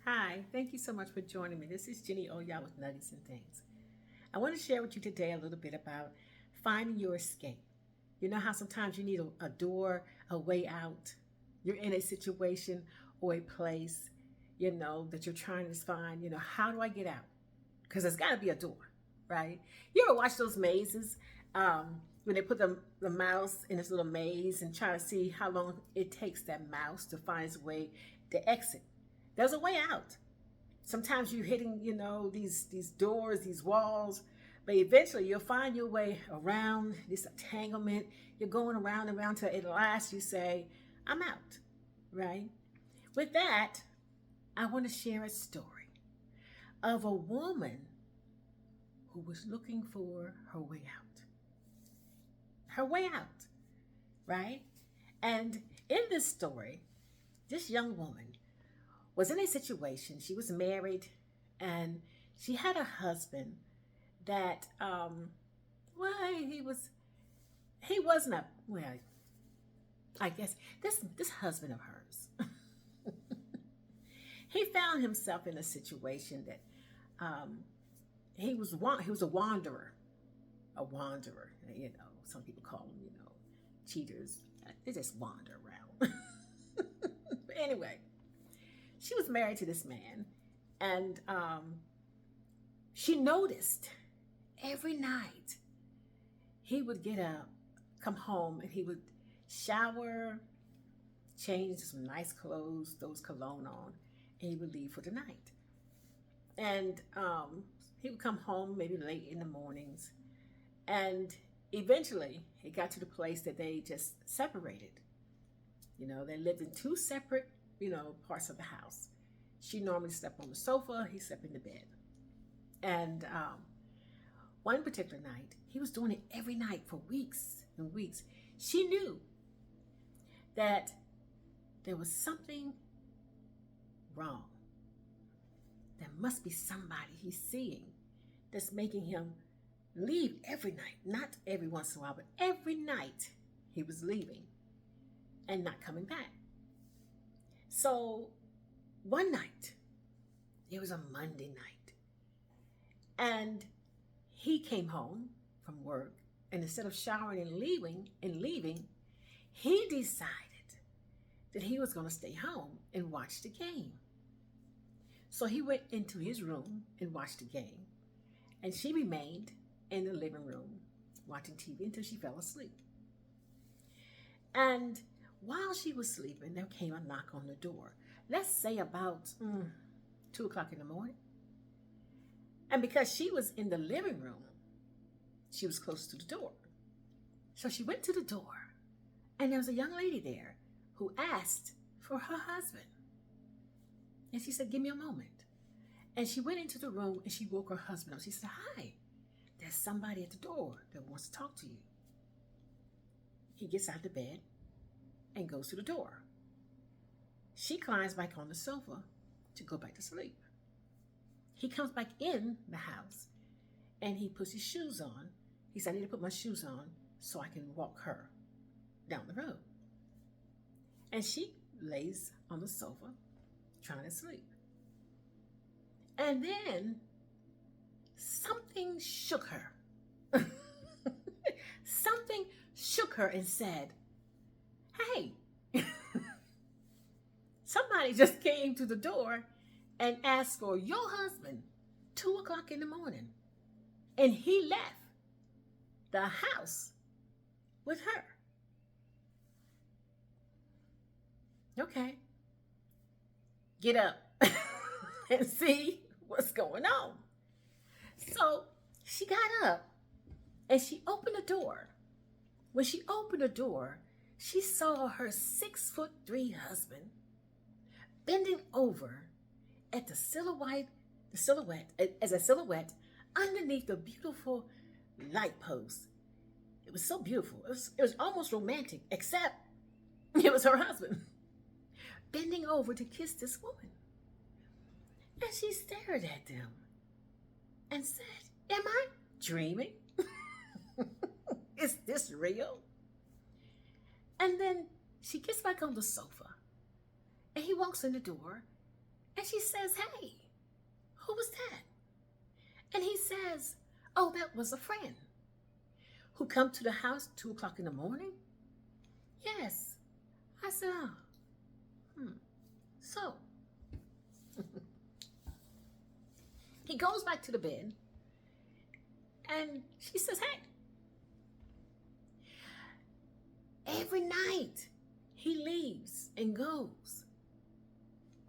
Hi, thank you so much for joining me. This is Jenny Oya with Nuggets and Things. I want to share with you today a little bit about finding your escape. You know how sometimes you need a door, a way out. You're in a situation or a place, that you're trying to find, how do I get out? Because there's got to be a door, right? You ever watch those mazes when they put the mouse in this little maze and try to see how long it takes that mouse to find its way to exit? There's a way out. Sometimes you're hitting, these doors, these walls, but eventually you'll find your way around this entanglement. You're going around and around till at last you say, I'm out, right? With that, I want to share a story of a woman who was looking for her way out. Her way out, right? And in this story, this young woman was in a situation. She was married and she had a husband that well, he wasn't a well, I guess this husband of hers. He found himself in a situation that he was a wanderer. A wanderer. Some people call them, cheaters. They just wander around. But anyway, she was married to this man, and she noticed every night he would get up, come home, and he would shower, change some nice clothes, those cologne on, and he would leave for the night. And he would come home maybe late in the mornings, and eventually it got to the place that they just separated. They lived in two separate, parts of the house. She normally slept on the sofa, he slept in the bed. And one particular night, he was doing it every night for weeks and weeks. She knew that there was something wrong. There must be somebody he's seeing that's making him leave every night. Not every once in a while, but every night he was leaving and not coming back. So one night, it was a Monday night, and he came home from work, and instead of showering and leaving, he decided that he was going to stay home and watch the game. So he went into his room and watched the game, and she remained in the living room watching TV until she fell asleep. And while she was sleeping, there came a knock on the door. Let's say about 2 o'clock in the morning. And because she was in the living room, she was close to the door. So she went to the door, and there was a young lady there who asked for her husband. And she said, give me a moment. And she went into the room and she woke her husband up. She said, hi, there's somebody at the door that wants to talk to you. He gets out of the bed and goes to the door. She climbs back on the sofa to go back to sleep. He comes back in the house and he puts his shoes on. He said, I need to put my shoes on so I can walk her down the road. And she lays on the sofa trying to sleep. And then something shook her. Something shook her and said, hey, somebody just came to the door and asked for your husband 2 o'clock in the morning. And he left the house with her. Okay. Get up and see what's going on. So she got up and she opened the door. When she opened the door, she saw her 6'3" husband bending over at as a silhouette underneath the beautiful light post. It was so beautiful. It was almost romantic, except it was her husband bending over to kiss this woman. And she stared at them and said, am I dreaming? Is this real? And then she gets back on the sofa and he walks in the door And she says, hey, who was that? And he says, oh, that was a friend who come to the house 2 o'clock in the morning. Yes. I said, oh, So he goes back to the bed and she says, hey, every night he leaves and goes.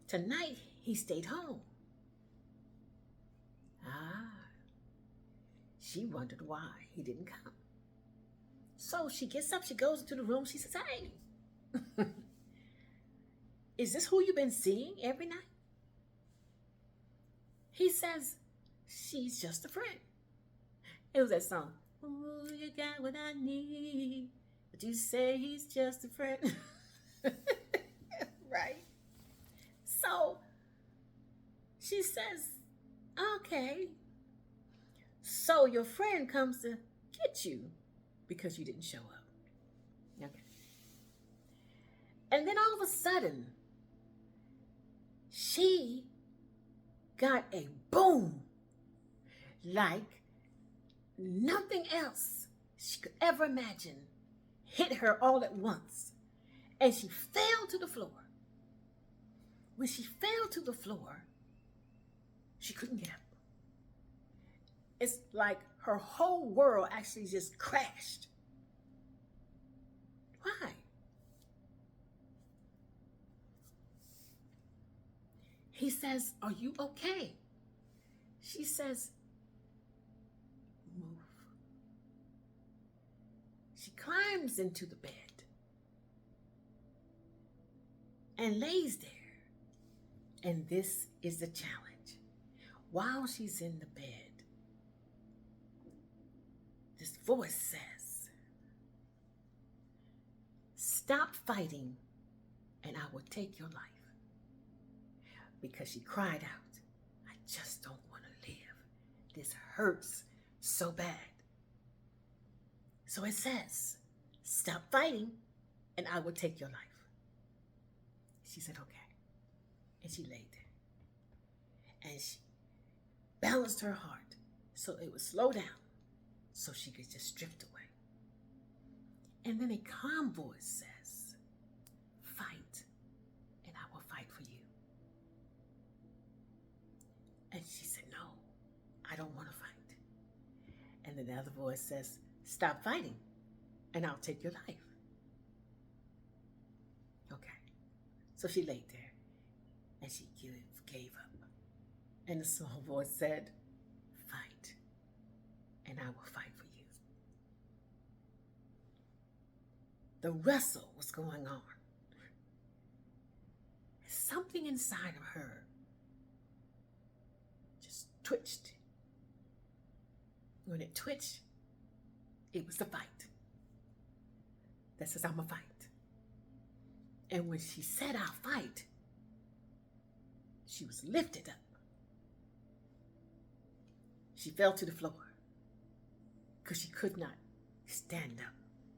Tonight he stayed home. She wondered why he didn't come. So she gets up, she goes into the room, she says, hey, is this who you've been seeing every night? He says, she's just a friend. It was that song, ooh, you got what I need, but you say he's just a friend. Right? So she says, okay, so your friend comes to get you because you didn't show up. Okay. And then all of a sudden, she got a boom like nothing else she could ever imagine hit her all at once. And she fell to the floor. When she fell to the floor, she couldn't get up. It's like her whole world actually just crashed. Why? He says, are you okay? She says, move. She climbs into the bed and lays there. And this is the challenge. While she's in the bed, this voice says, stop fighting and I will take your life. Because she cried out, I just don't want to live. This hurts so bad. So it says, stop fighting and I will take your life. She said, okay. And she laid there. And she balanced her heart so it would slow down so she could just drift away. And then a calm voice says, fight and I will fight for you. And she said, no, I don't want to fight. And then the other voice says, stop fighting and I'll take your life. Okay. So she laid there and she gave up. And the small voice said, fight and I will fight for you. The wrestle was going on. Something inside of her just twitched. When it twitched, it was the fight. That says, I'm a fight. And when she said, I'll fight, she was lifted up. She fell to the floor because she could not stand up.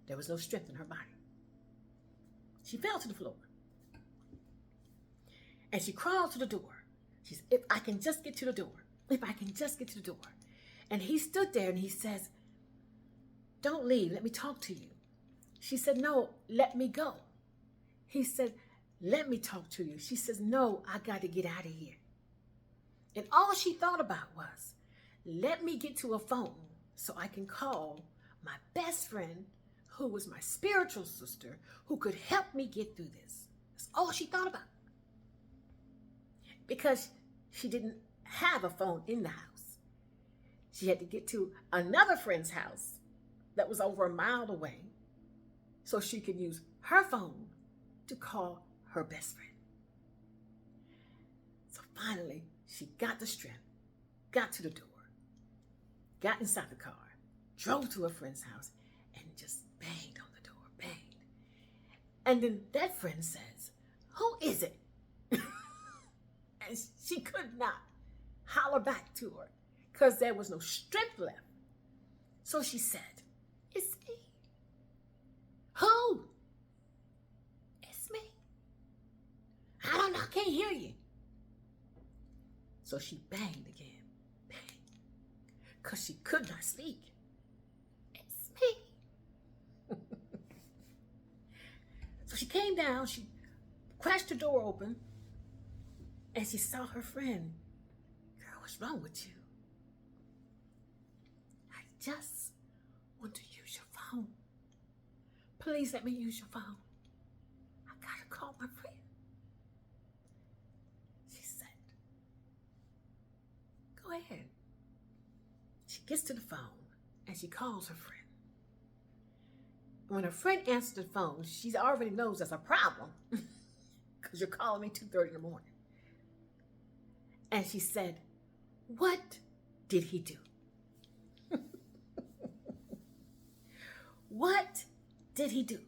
There was no strength in her body. She fell to the floor. And she crawled to the door. She said, if I can just get to the door. If I can just get to the door. And he stood there and he says, don't leave. Let me talk to you. She said, no, let me go. He said, let me talk to you. She says, no, I got to get out of here. And all she thought about was, let me get to a phone so I can call my best friend, who was my spiritual sister, who could help me get through this. That's all she thought about. Because she didn't have a phone in the house. She had to get to another friend's house that was over a mile away so she could use her phone to call her best friend. So finally, she got the strength, got to the door, got inside the car, drove to her friend's house, and just banged on the door, banged. And then that friend says, who is it? And she could not holler back to her because there was no strength left. So she said, it's me. Who? It's me. I don't know, I can't hear you. So she banged again. Bang. Because she could not speak. It's me. So she came down, she crashed the door open, and she saw her friend. Girl, what's wrong with you? I just want to use your phone. Please let me use your phone. I gotta call my friend. She said, go ahead. She gets to the phone and she calls her friend. When her friend answers the phone, she already knows there's a problem because you're calling me 2:30 in the morning. And she said, what did he do? What did he do?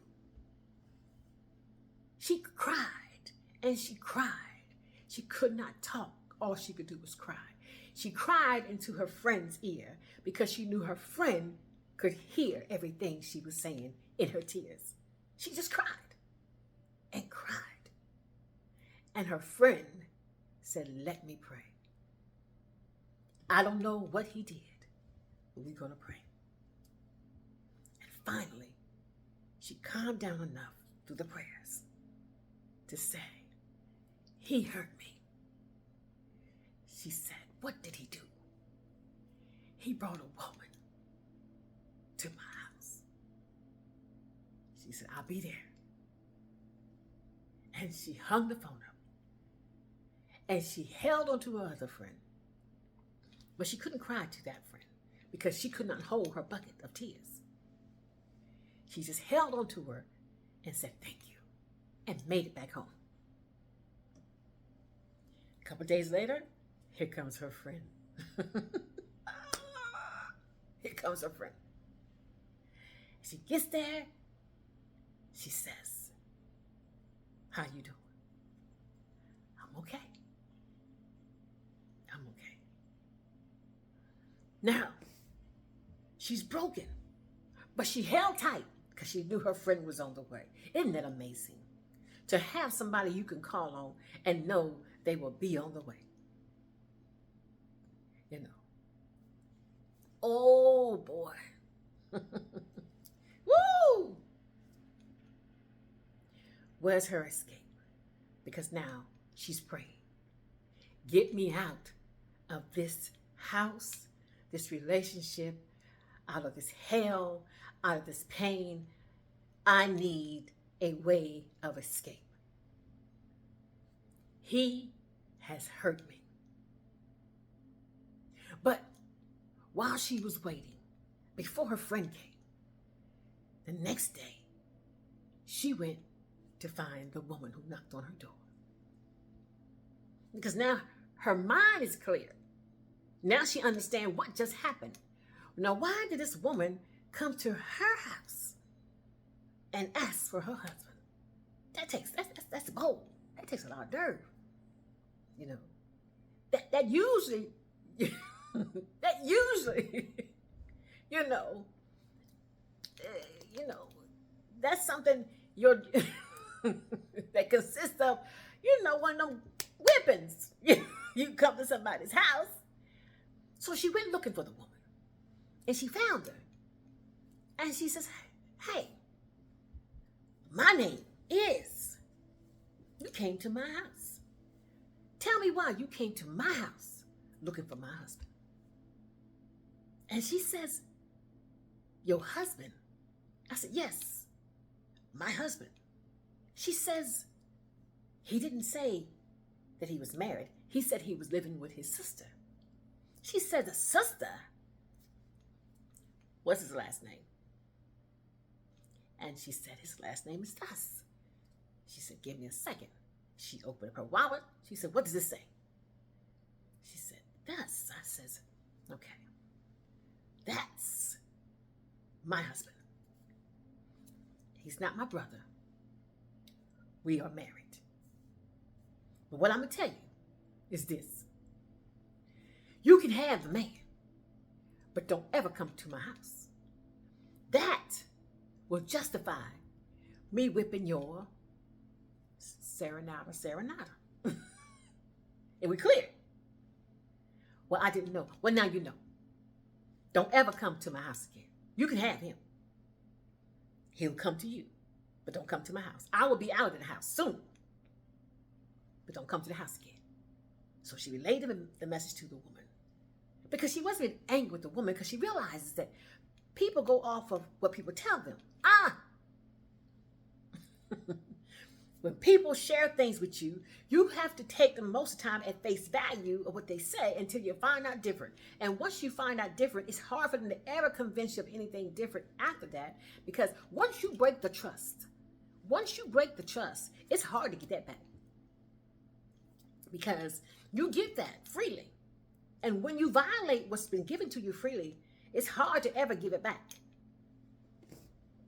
She cried and she cried. She could not talk. All she could do was cry. She cried into her friend's ear because she knew her friend could hear everything she was saying in her tears. She just cried and cried. And her friend said, let me pray. I don't know what he did, but we're going to pray. And finally, she calmed down enough through the prayers to say, he hurt me. She said, what did he do? He brought a woman to my house. She said, I'll be there. And she hung the phone up. And she held on to her other friend. But she couldn't cry to that friend because she could not hold her bucket of tears. She just held on to her and said, thank you, and made it back home. A couple days later, here comes her friend. Here comes her friend. She gets there. She says, how you doing? I'm okay. I'm okay. Now, she's broken, but she held tight because she knew her friend was on the way. Isn't that amazing? To have somebody you can call on and know they will be on the way. You know. Oh, boy. Woo! Where's her escape? Because now she's praying. Get me out of this house, this relationship, out of this hell, out of this pain. I need a way of escape. He has hurt me. But while she was waiting, before her friend came, the next day, she went to find the woman who knocked on her door. Because now her mind is clear. Now she understands what just happened. Now, why did this woman come to her house and ask for her husband? That's bold. That takes a lot of nerve. You know, that usually, you know, that's something that consists of, one of them whippings. You come to somebody's house. So she went looking for the woman, and she found her. And she says, hey, my name is, you came to my house. Tell me why you came to my house looking for my husband. And she says, your husband? I said, yes, my husband. She says, he didn't say that he was married. He said he was living with his sister. She said, the sister? What's his last name? And she said, his last name is Das. She said, give me a second. She opened up her wallet. She said, what does this say? She said, Das. I says, okay. That's my husband. He's not my brother. We are married. But what I'm going to tell you is this. You can have the man, but don't ever come to my house. That will justify me whipping your serenata. And we clear. Well, I didn't know. Well, now you know. Don't ever come to my house again. You can have him. He'll come to you, but don't come to my house. I will be out of the house soon, but don't come to the house again. So she relayed the message to the woman, because she wasn't angry with the woman, because she realizes that people go off of what people tell them. When people share things with you, you have to take them most of the time at face value of what they say until you find out different. And once you find out different, it's hard for them to ever convince you of anything different after that, because once you break the trust, it's hard to get that back, because you get that freely. And when you violate what's been given to you freely, it's hard to ever give it back.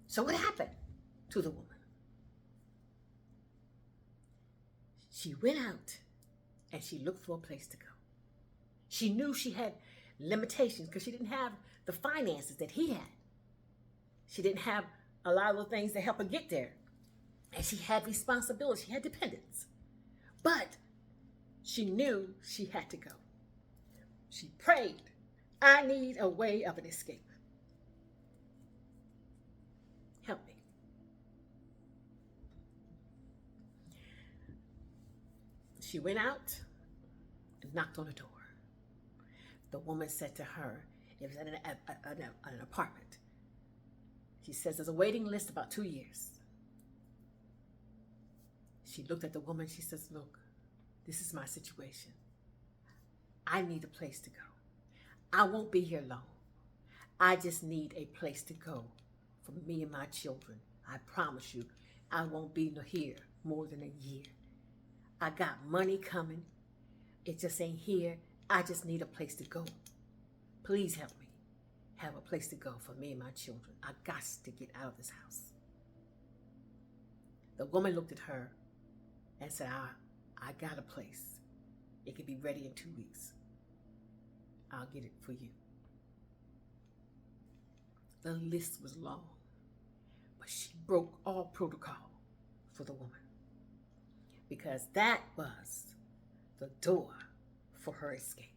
So what happened to the woman? She went out and she looked for a place to go. She knew she had limitations because she didn't have the finances that he had. She didn't have a lot of the things to help her get there. And she had responsibility, she had dependence. But she knew she had to go. She prayed, I need a way of an escape. Help me. She went out and knocked on the door. The woman said to her, it was at an apartment. She says, there's a waiting list about 2 years. She looked at the woman. She says, look, this is my situation. I need a place to go. I won't be here long. I just need a place to go for me and my children. I promise you, I won't be here more than a year. I got money coming. It just ain't here. I just need a place to go. Please help me have a place to go for me and my children. I got to get out of this house. The woman looked at her and said, I got a place. It can be ready in 2 weeks. I'll get it for you. The list was long, but she broke all protocol for the woman, because that was the door for her escape.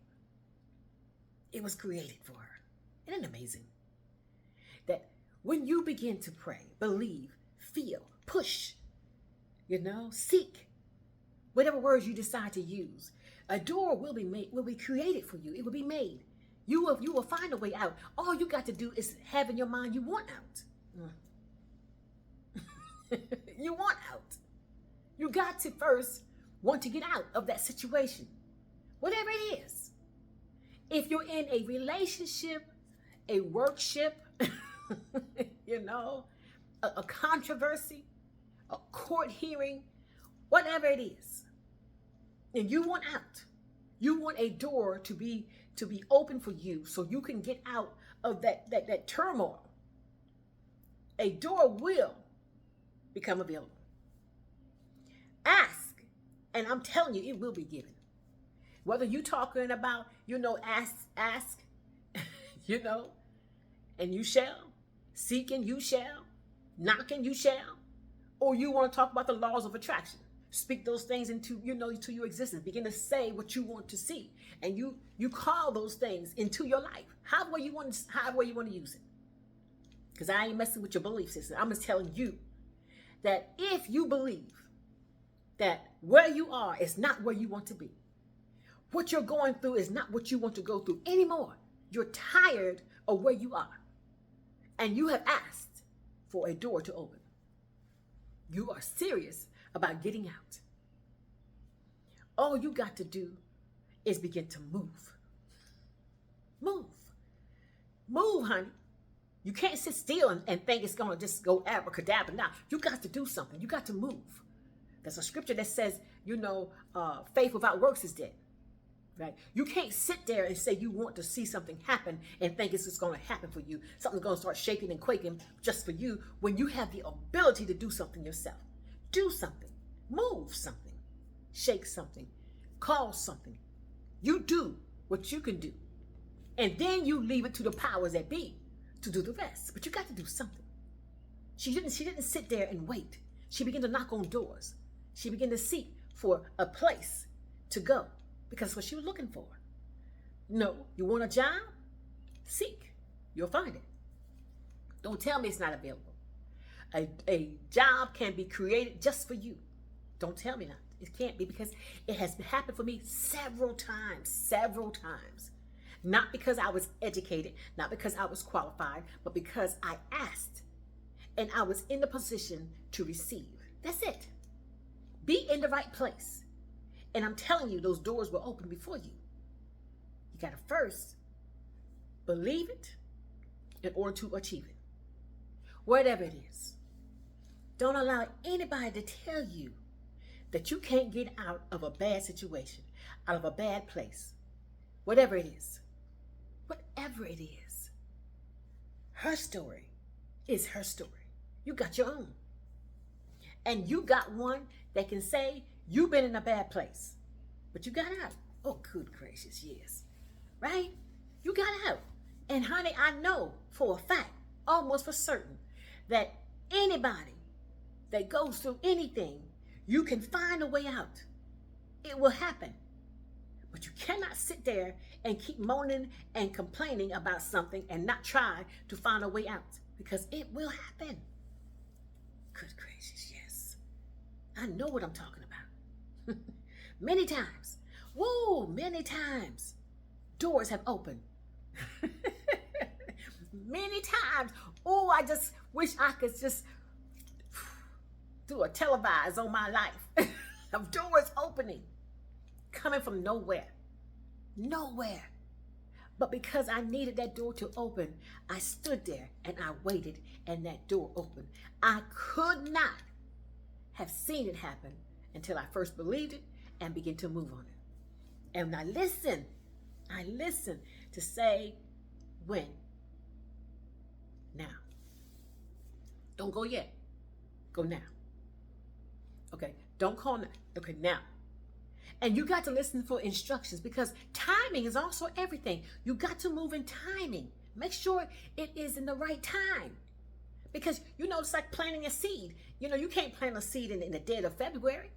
It was created for her. Isn't it amazing? That when you begin to pray, believe, feel, push, seek, whatever words you decide to use, a door will be created for you. It will be made. You will find a way out. All you got to do is have in your mind you want out. You want out. You got to first want to get out of that situation, whatever it is. If you're in a relationship, a workship, a controversy, a court hearing, whatever it is, and you want out, you want a door to be open for you so you can get out of that turmoil, a door will become available. Ask, and I'm telling you, it will be given. Whether you're talking about, ask, and you shall, seek and you shall, knock and you shall, or you want to talk about the laws of attraction. Speak those things into your existence. Begin to say what you want to see, and you call those things into your life. However you want to use it. Because I ain't messing with your belief system. I'm just telling you that if you believe that where you are is not where you want to be, what you're going through is not what you want to go through anymore. You're tired of where you are, and you have asked for a door to open. You are serious about getting out. All you got to do is begin to move. Move, honey. You can't sit still and think it's going to just go abracadabra. Now, you got to do something. You got to move. There's a scripture that says, faith without works is dead. Right? You can't sit there and say you want to see something happen and think it's just going to happen for you. Something's going to start shaking and quaking just for you when you have the ability to do something yourself. Do something. Move something. Shake something. Call something. You do what you can do. And then you leave it to the powers that be to do the rest. But you got to do something. She didn't sit there and wait. She began to knock on doors. She began to seek for a place to go, because that's what she was looking for. No, you want a job? Seek. You'll find it. Don't tell me it's not available. A job can be created just for you. Don't tell me not. It can't be, because it has happened for me several times, several times. Not because I was educated, not because I was qualified, but because I asked and I was in the position to receive. That's it. Be in the right place. And I'm telling you, those doors will open before you. You got to first believe it in order to achieve it. Whatever it is. Don't allow anybody to tell you that you can't get out of a bad situation, out of a bad place. Whatever it is. Whatever it is. Her story is her story. You got your own. And you got one that can say you've been in a bad place, but you got out. Oh, good gracious, yes. Right? You got out. And honey, I know for a fact, almost for certain, that anybody that goes through anything, you can find a way out. It will happen. But you cannot sit there and keep moaning and complaining about something and not try to find a way out, because it will happen. Good gracious, yes. I know what I'm talking about. Many times. Whoa, many times. Doors have opened. Many times. Oh, I just wish I could just do a televise on my life of doors opening, coming from nowhere. Nowhere. But because I needed that door to open, I stood there and I waited, and that door opened. I could not have seen it happen until I first believed it and began to move on it. And I listen to say when. Now. Don't go yet. Go now. Okay, don't call now. Okay, now. And you got to listen for instructions, because timing is also everything. You got to move in timing. Make sure it is in the right time. Because, it's like planting a seed. You can't plant a seed in the dead of February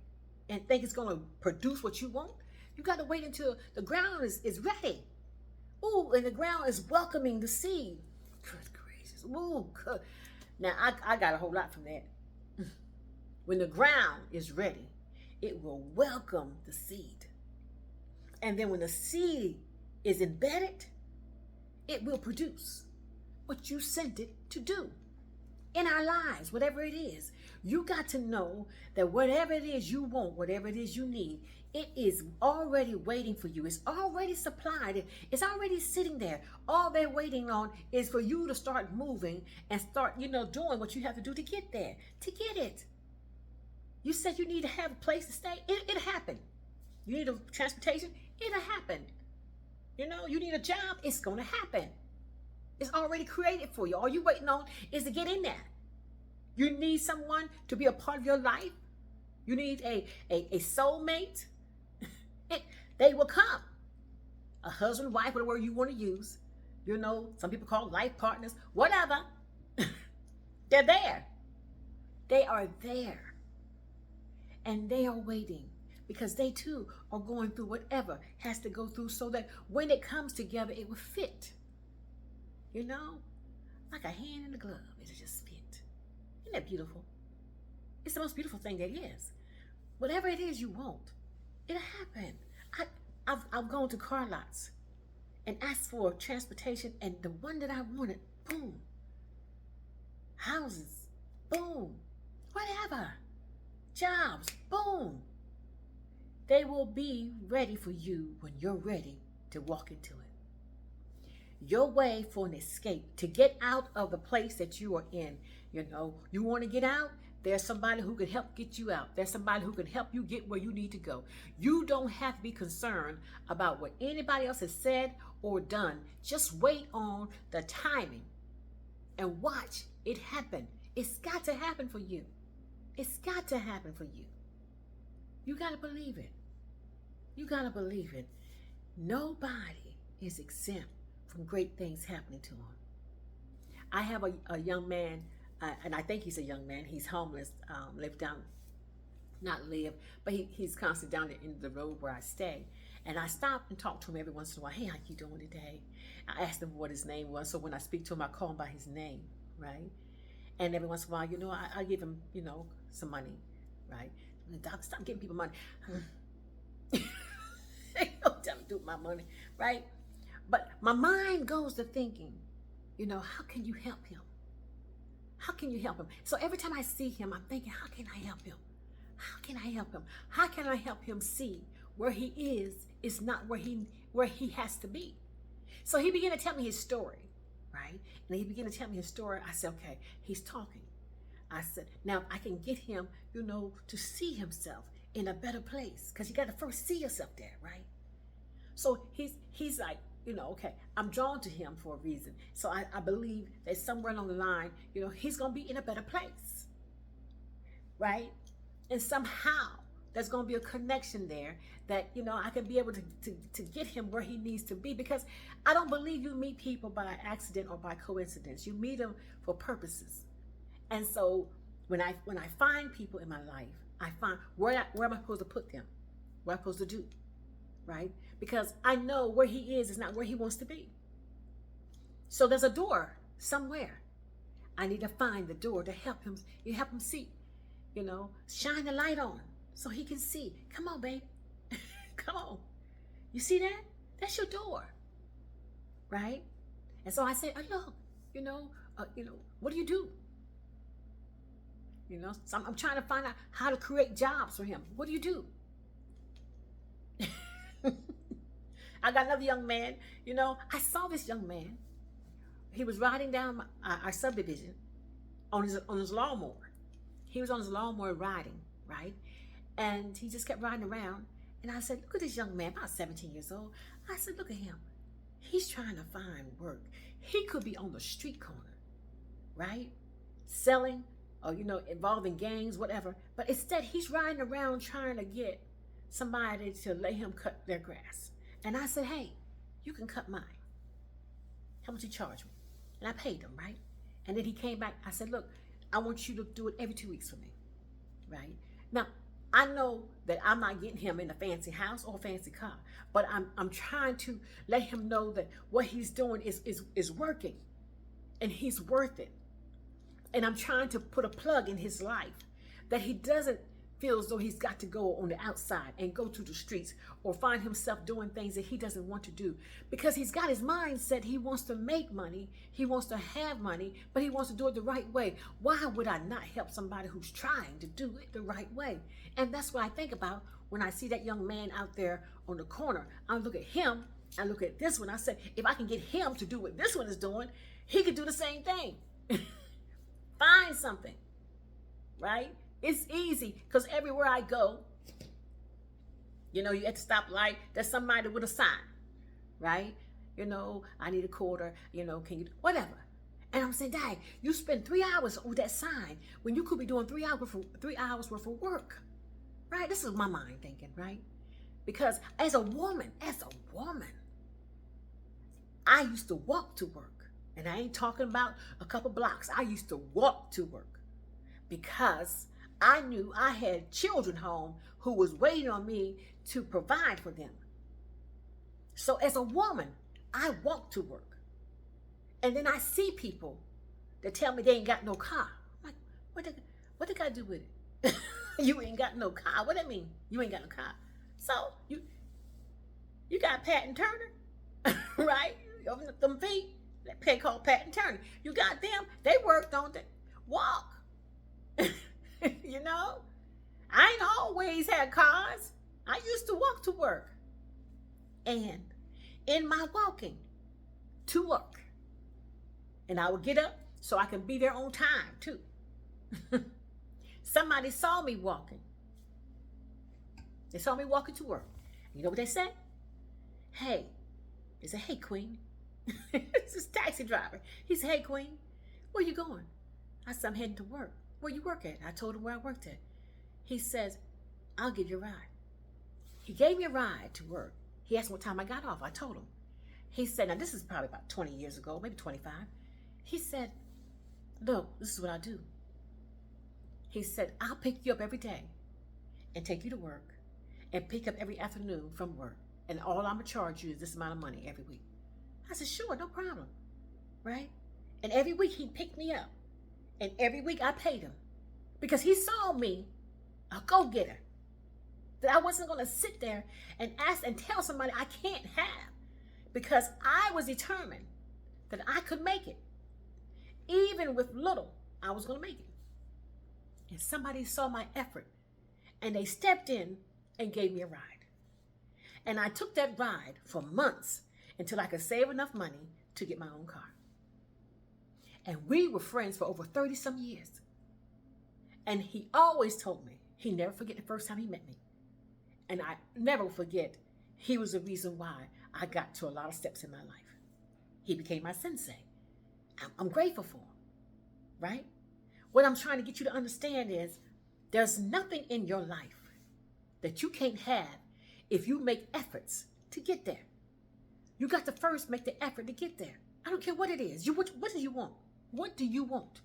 and think it's going to produce what you want. You got to wait until the ground is ready. Ooh, and the ground is welcoming the seed. Good gracious. Ooh, good. Now, I got a whole lot from that. When the ground is ready, it will welcome the seed. And then when the seed is embedded, it will produce what you sent it to do. In our lives, whatever it is, you got to know that whatever it is you want, whatever it is you need, it is already waiting for you. It's already supplied. It's already sitting there. All they're waiting on is for you to start moving and start, doing what you have to do to get there, to get it. You said you need to have a place to stay. It'll happen. You need a transportation. It'll happen. You need a job. It's going to happen. It's already created for you. All you're waiting on is to get in there. You need someone to be a part of your life. You need a soulmate. They will come. A husband, wife, whatever word you want to use. Some people call life partners. Whatever. They're there. They are there. And they are waiting, because they too are going through whatever has to go through, so that when it comes together, it will fit. Like a hand in a glove. It'll just fit. Isn't that beautiful? It's the most beautiful thing there is. Whatever it is you want, it'll happen. I've gone to car lots and asked for transportation, and the one that I wanted, boom. Houses, boom. Whatever. Jobs, boom. They will be ready for you when you're ready to walk into it. Your way for an escape, to get out of the place that you are in. You want to get out? There's somebody who can help get you out. There's somebody who can help you get where you need to go. You don't have to be concerned about what anybody else has said or done. Just wait on the timing and watch it happen. It's got to happen for you. It's got to happen for you. You got to believe it. You got to believe it. Nobody is exempt from great things happening to them. I have a young man, and I think he's a young man. He's homeless, but he's constantly down the end of the road where I stay. And I stopped and talked to him every once in a while. Hey, how you doing today? I asked him what his name was. So when I speak to him, I call him by his name, right? And every once in a while, I give him, some money, right? Doc, stop giving people money. Don't tell me to do with my money, right? But my mind goes to thinking, how can you help him? How can you help him? So every time I see him, I'm thinking, how can I help him? How can I help him? How can I help him see where he is not where he has to be? So he began to tell me his story, right? And he began to tell me his story. I said, okay, he's talking. I said, now I can get him, to see himself in a better place, because you got to first see yourself there, right? So he's like, okay, I'm drawn to him for a reason. So I believe that somewhere along the line, he's going to be in a better place, right? And somehow there's going to be a connection there that, I can be able to get him where he needs to be, because I don't believe you meet people by accident or by coincidence. You meet them for purposes. And so when I find people in my life, I find where am I supposed to put them? What am I supposed to do? Right? Because I know where he is not where he wants to be. So there's a door somewhere. I need to find the door to help him see, shine the light on so he can see. Come on, babe. Come on. You see that? That's your door. Right? And so I say, oh, look, what do you do? So I'm trying to find out how to create jobs for him. What do you do? I got another young man. I saw this young man. He was riding down our subdivision on his lawnmower. He was on his lawnmower riding, right? And he just kept riding around. And I said, look at this young man, about 17 years old. I said, look at him. He's trying to find work. He could be on the street corner, right? Selling, or, involved in gangs, whatever. But instead, he's riding around trying to get somebody to let him cut their grass. And I said, hey, you can cut mine. How much you charge me? And I paid him, right? And then he came back. I said, look, I want you to do it every 2 weeks for me, right? Now, I know that I'm not getting him in a fancy house or a fancy car, but I'm trying to let him know that what he's doing is working, and he's worth it. And I'm trying to put a plug in his life that he doesn't feel as though he's got to go on the outside and go to the streets or find himself doing things that he doesn't want to do, because he's got his mind set. He wants to make money. He wants to have money, but he wants to do it the right way. Why would I not help somebody who's trying to do it the right way? And that's what I think about when I see that young man out there on the corner. I look at him, I look at this one. I say, if I can get him to do what this one is doing, he could do the same thing. Find something, right? It's easy, because everywhere I go, you at the stoplight, there's somebody with a sign, right? I need a quarter, can you, whatever. And I'm saying, Dad, you spend 3 hours with that sign when you could be doing 3 hours worth of work, right? This is my mind thinking, right? Because as a woman, I used to walk to work. And I ain't talking about a couple blocks. I used to walk to work because I knew I had children home who was waiting on me to provide for them. So as a woman, I walk to work. And then I see people that tell me they ain't got no car. I'm like, what they got to do with it? You ain't got no car. What that mean? You ain't got no car. So you got Pat and Turner, right? You open up them feet. That pay called Pat and Turner. You got them. They work, don't they? Walk. I ain't always had cars. I used to walk to work. And in my walking to work, and I would get up so I can be there on time too. Somebody saw me walking. They saw me walking to work. You know what they said? Hey. They said, hey, Queen. It's this taxi driver. He said, hey, Queen, where you going? I said, I'm heading to work. Where you work at? I told him where I worked at. He says, I'll give you a ride. He gave me a ride to work. He asked me what time I got off. I told him. He said, now this is probably about 20 years ago, maybe 25. He said, look, this is what I do. He said, I'll pick you up every day and take you to work and pick up every afternoon from work. and all I'm gonna charge you is this amount of money every week. I said, sure, no problem, right? And every week he picked me up, and every week I paid him because he saw me a go-getter, that I wasn't gonna sit there and ask and tell somebody I can't have, because I was determined that I could make it. Even with little, I was gonna make it. And somebody saw my effort, and they stepped in and gave me a ride. And I took that ride for months until I could save enough money to get my own car. And we were friends for over 30 some years. And he always told me he never forget the first time he met me. And I never forget, he was the reason why I got to a lot of steps in my life. He became my sensei. I'm grateful for him, right? What I'm trying to get you to understand is there's nothing in your life that you can't have if you make efforts to get there. You got to first make the effort to get there. I don't care what it is. What do you want? What do you want?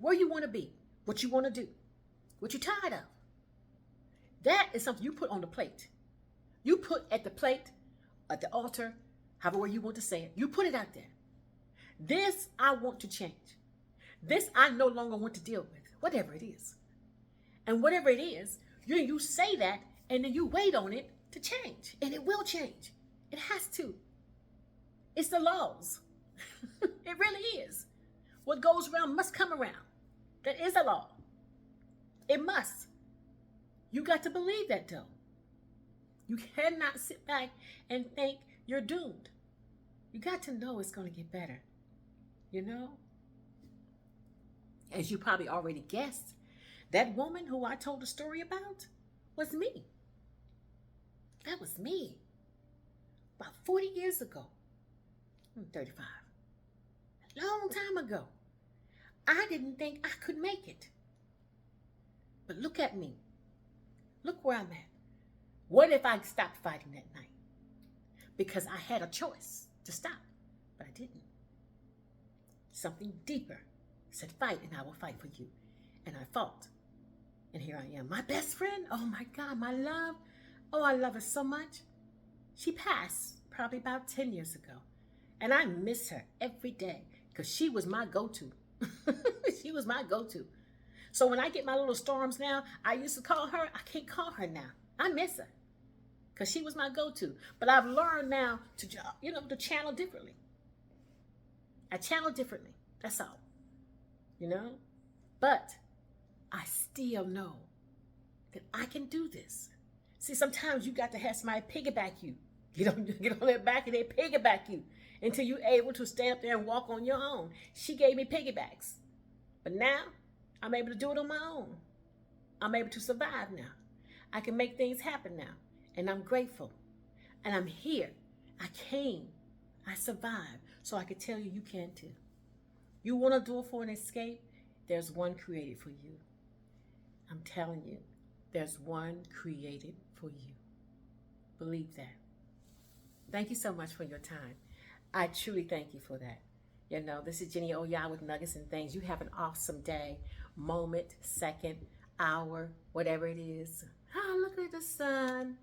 Where you want to be? What you want to do? What you're tired of? That is something you put on the plate. You put at the plate, at the altar, however you want to say it. You put it out there. This I want to change. This I no longer want to deal with, whatever it is. And whatever it is, you say that, and then you wait on it to change. And it will change. It has to. It's the laws. It really is. What goes around must come around. That is a law. It must. You got to believe that, though. You cannot sit back and think you're doomed. You got to know it's going to get better. You know? As you probably already guessed, that woman who I told the story about was me. That was me. About 40 years ago. I'm 35. A long time ago. I didn't think I could make it. But look at me. Look where I'm at. What if I stopped fighting that night? Because I had a choice to stop, but I didn't. Something deeper said, fight, and I will fight for you. And I fought. And here I am. My best friend, oh my God, my love. Oh, I love her so much. She passed probably about 10 years ago. And I miss her every day because she was my go-to. She was my go-to. So when I get my little storms now, I used to call her. I can't call her now. I miss her because she was my go-to. But I've learned now to, to channel differently. I channel differently. That's all. But I still know that I can do this. See, sometimes you got to have somebody piggyback you. Get on their back and they piggyback you until you're able to stand up there and walk on your own. She gave me piggybacks. But now, I'm able to do it on my own. I'm able to survive now. I can make things happen now. And I'm grateful. And I'm here. I came. I survived. So I can tell you, you can too. You want to do it for an escape? There's one created for you. I'm telling you, there's one created for you. Believe that. Thank you so much for your time. I truly thank you for that. This is Jenny Oya with Nuggets and Things. You have an awesome day, moment, second, hour, whatever it is. Oh, look at the sun,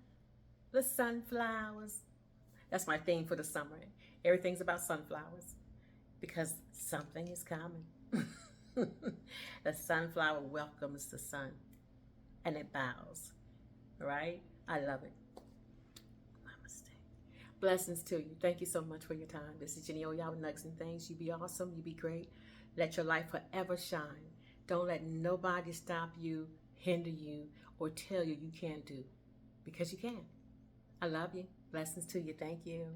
the sunflowers. That's my theme for the summer. Everything's about sunflowers because something is coming. The sunflower welcomes the sun and it bows, right? I love it. Blessings to you. Thank you so much for your time. This is Jenny Oya with Nuggets and Things. You be awesome. You be great. Let your light forever shine. Don't let nobody stop you, hinder you, or tell you you can't do. Because you can. I love you. Blessings to you. Thank you.